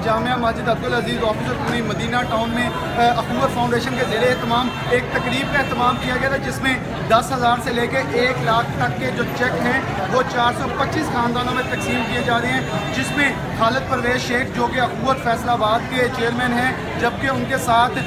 जामिया मस्जिद अब्दुल अजीज़ officer colony Medina town में अखूवत foundation के ज़ेरे एहतमाम एक तकरीब का एहतमाम किया गया था, जिसमें 10,000 से लेकर 1 लाख तक के जो चेक हैं वो 425 ख़ानदानों में तकसीम किए जा रहे हैं, जिसमें खालिद परवेज़ शेख जो कि अखूवत फैसलाबाद के चेयरमैन हैं, जबकि उनके साथ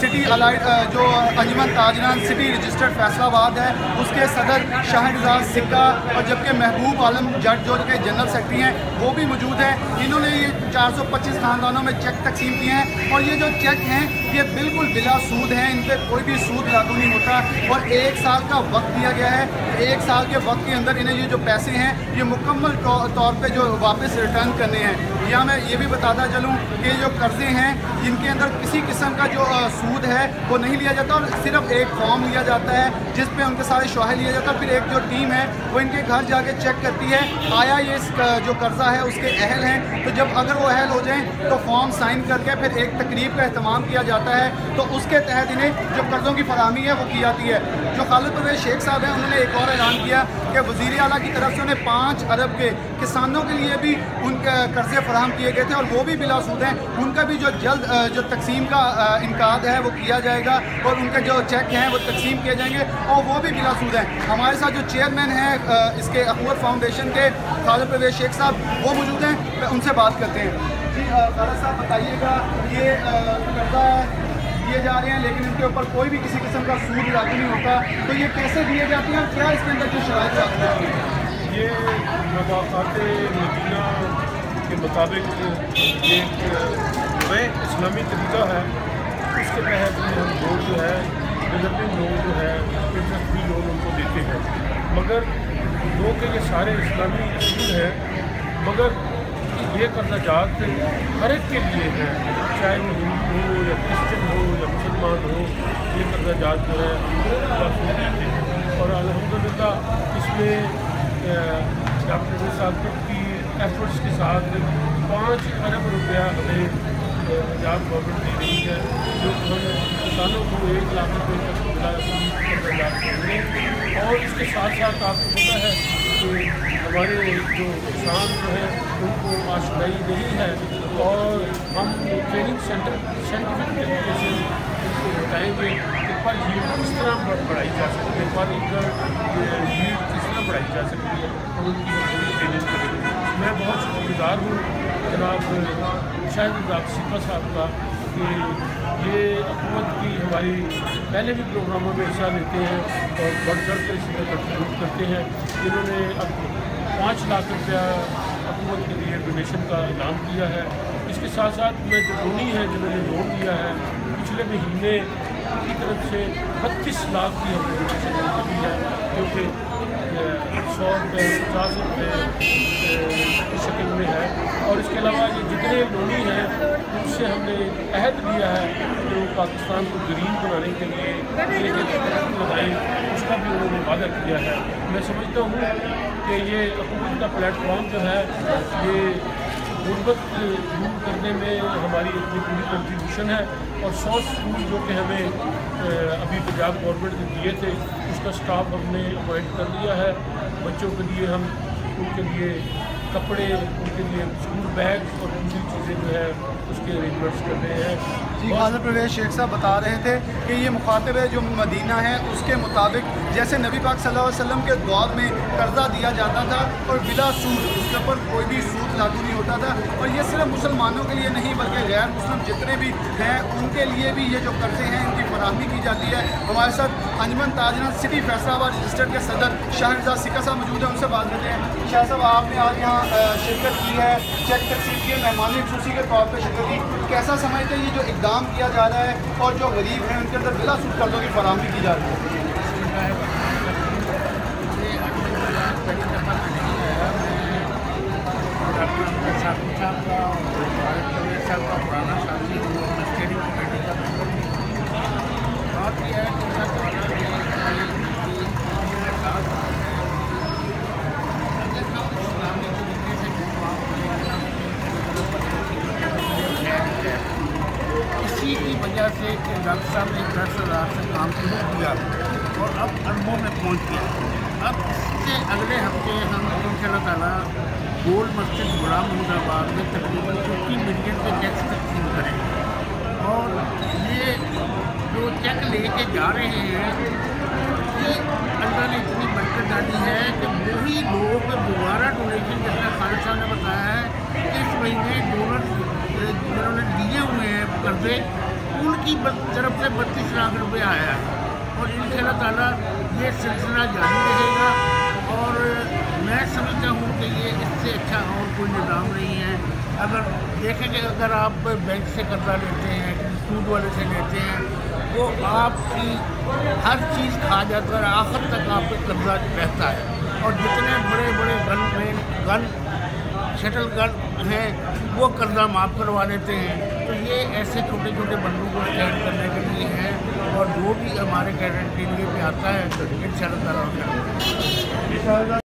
सिटी अलाइड जो अंजुमन ताजरान सिटी रजिस्टर्ड फैसलाबाद है उसके सदर शाहरजाद सिक्का, और जबकि महबूब आलम जट जो कि जनरल सेक्रेटरी हैं वो भी मौजूद हैं। इन्होंने ये 425 ख़ानदानों में चेक तकसीम किए हैं, और ये जो चेक हैं ये बिल्कुल बिला सूद हैं, इन पर कोई भी सूद लागू नहीं होता, और 1 साल का वक्त दिया गया है। 1 साल के वक्त के अंदर इन्हें ये जो पैसे हैं ये मुकम्मल तौर पे जो वापस रिटर्न करने हैं। या मैं ये भी बताता चलूँ कि जो कर्ज़े हैं इनके अंदर किसी किस्म का जो सूद है वो नहीं लिया जाता, और सिर्फ एक फॉर्म लिया जाता है जिस पे उनके सारे शवाहिद लिया जाता है। फिर एक जो टीम है वो इनके घर जाके चेक करती है आया ये जो कर्ज़ा है उसके अहल हैं, तो जब अगर वो अहल हो जाएं तो फॉर्म साइन करके फिर एक तकरीब का एहतमाम किया जाता है, तो उसके तहत इन्हें जो कर्ज़ों की फराहमी है वो की जाती है। जो खालिद परवेज़ शेख साहब हैं उन्होंने एक और ऐलान किया कि वज़ीर आला की तरफ से उन्हें 5 अरब के किसानों के लिए भी उनके कर्ज़े फराहम किए गए थे, और वो भी बिला सूद हैं। उनका भी जो जल्द जो तकसीम का इनकाद है वो किया जाएगा, और उनके जो चेक हैं वो तकसीम किए जाएंगे, और वो भी बिला सूद हैं। हमारे साथ जो चेयरमैन हैं इसके अखूवत फाउंडेशन के खालिद परवेज़ शेख साहब वो मौजूद हैं, उनसे बात करते हैं। जी खालिद साहब बताइएगा, ये कर्ज़ा दिए जा रहे हैं लेकिन इनके ऊपर कोई भी किसी किस्म का सूद लागू नहीं होता, तो ये कैसे दिए जाते हैं, क्या इसके अंदर जो शराइत रहती है? ये मुवाफ़क़ात मदीना के मुताबिक एक नए इस्लामी तरीक़ा है, उसके तहत हम लोग जो है डेवलपिंग लोन जो है इंटरेस्ट फ्री लोन उनको देते हैं, मगर लोग के ये सारे इस्लामी असूल हैं, मगर ये कर्जा जात हर एक के लिए है, चाहे वो हिंदू हो या क्रिश्चन हो या मुसलमान हो, ये कर्जा जात जो है। और अल्हम्दुलिल्लाह इसमें डॉक्टर साहब की एफर्ट्स के साथ 5 अरब रुपया हमें पंजाब गवर्नमेंट दे रही है, जो हम किसानों को 1 लाख रुपये तक देंगे। और इसके साथ साथ आपको पता है कि हमारे जो किसान जो है उनको आशनाई नहीं है, और हम ट्रेनिंग सेंटर साइंटिफिक तरीके से उनको बताएँगे कि पर यील्ड किस तरह बढ़ाई जा सकती है, पर यील्ड किस तरह बढ़ाई जा सकती है, और उनकी पूरी ट्रेनिंग करेंगे। मैं बहुत शुक्रगुजार हूँ जनाब शाहरजाद सिक्का साहब का कि ये हुकूमत की हमारी पहले भी प्रोग्रामों में हिस्सा लेते हैं और बढ़ चढ़ कर इसी में कंट्रीब्यूट करते हैं। इन्होंने अब 5 लाख रुपया हुकूमत के लिए डोनेशन का ऐलान किया है। इसके साथ साथ मैं जो डोनी है जिन्होंने लोन दिया है, पिछले महीने की तरफ से 32 लाख की हमने डोनेशन दी है, जो कि 100 रुपये 50 रुपये की शक्ल में है। और इसके अलावा ये जितने लोनी हैं उनसे हमने अहद लिया है कि वो पाकिस्तान को ग्रीन बनाने के लिए लगाएँ, उसका भी उन्होंने वादा किया है। मैं समझता हूँ कि ये हुकूमत का प्लेटफॉर्म जो है ये गुर्बत दूर करने में हमारी अपनी पूरी कंट्रीब्यूशन है। और 100 स्कूल जो कि हमें अभी पंजाब गवर्नमेंट ने दिए थे उसका स्टाफ हमने अपॉइंट कर लिया है। बच्चों के लिए हम उनके लिए कपड़े, उनके लिए स्कूल बैग और दूसरी चीज़ें जो है उसके अरेंजमेंट्स कर रहे हैं। जी खालिद परवेज़ शेख साहब बता रहे थे कि ये मुखातिब जो मदीना है उसके मुताबिक जैसे नबी पाक सल्लल्लाहु अलैहि वसल्लम के दौर में कर्जा दिया जाता था और बिला सूद, उसके ऊपर कोई भी सूद लागू नहीं होता था। और ये सिर्फ मुसलमानों के लिए नहीं बल्कि गैर मुस्लिम जितने भी हैं उनके लिए भी ये जो कर्जे हैं इनकी फराहमी की जाती है। हमारे साथ अंजुमन ताजरान सिटी फैसलाबाद रजिस्टर्ड के सदर शाहरजाद सिक्का साहब मौजूद हैं, उनसे बात करते हैं। शाह साहब आपने आज यहाँ शिरकत की है, चेक तकसीम की है, मेहमान खुसूसी के तौर पर शिरकत की, कैसा समझते हैं ये जो इक़दाम किया जा रहा है और जो गरीब हैं उनके अंदर बिला सूद कर्जों की फराहमी की जा रही है? पुराना साथी स्टेडियम कमेटी का बात यह है इसी की वजह से कि डॉक्टर साहब ने 10,000 से काम शुरू किया और अब अरबों में पहुँच गया। अब इससे अगले हफ्ते हम इंशाअल्लाह ताला गोल्ड मस्जिद बड़ा मुहम्मदाबाद में तकरीबन 50 मिलियन के चेक जा रहे हैं कि अल्लाह ने इतनी बरकत डाली है कि वही लोग दोबारा डोनेशन, जैसा खालिद साहब ने बताया है, इस महीने डोनर जिन्होंने दिए हुए हैं कर्जे, उनकी तरफ से 32 लाख रुपये आया है। और इंशाअल्लाह ताला ये सिलसिला जारी रहेगा। और मैं समझता हूँ कि ये इससे अच्छा और कोई निज़ाम नहीं है। अगर देखें कि अगर आप बैंक से कर्जा लेते हैं, सूद वाले से लेते हैं, वो आपकी हर चीज़ खा जाता है, आखिर तक आप पे कर्जा रहता है। और जितने बड़े बड़े गन शटल गन हैं वो कर्जा माफ़ करवा देते हैं। तो ये ऐसे छोटे छोटे बंदों को स्टैंड करने के लिए है। और जो भी हमारे कैडेट के लिए भी आता है, इंशाअल्लाह ताला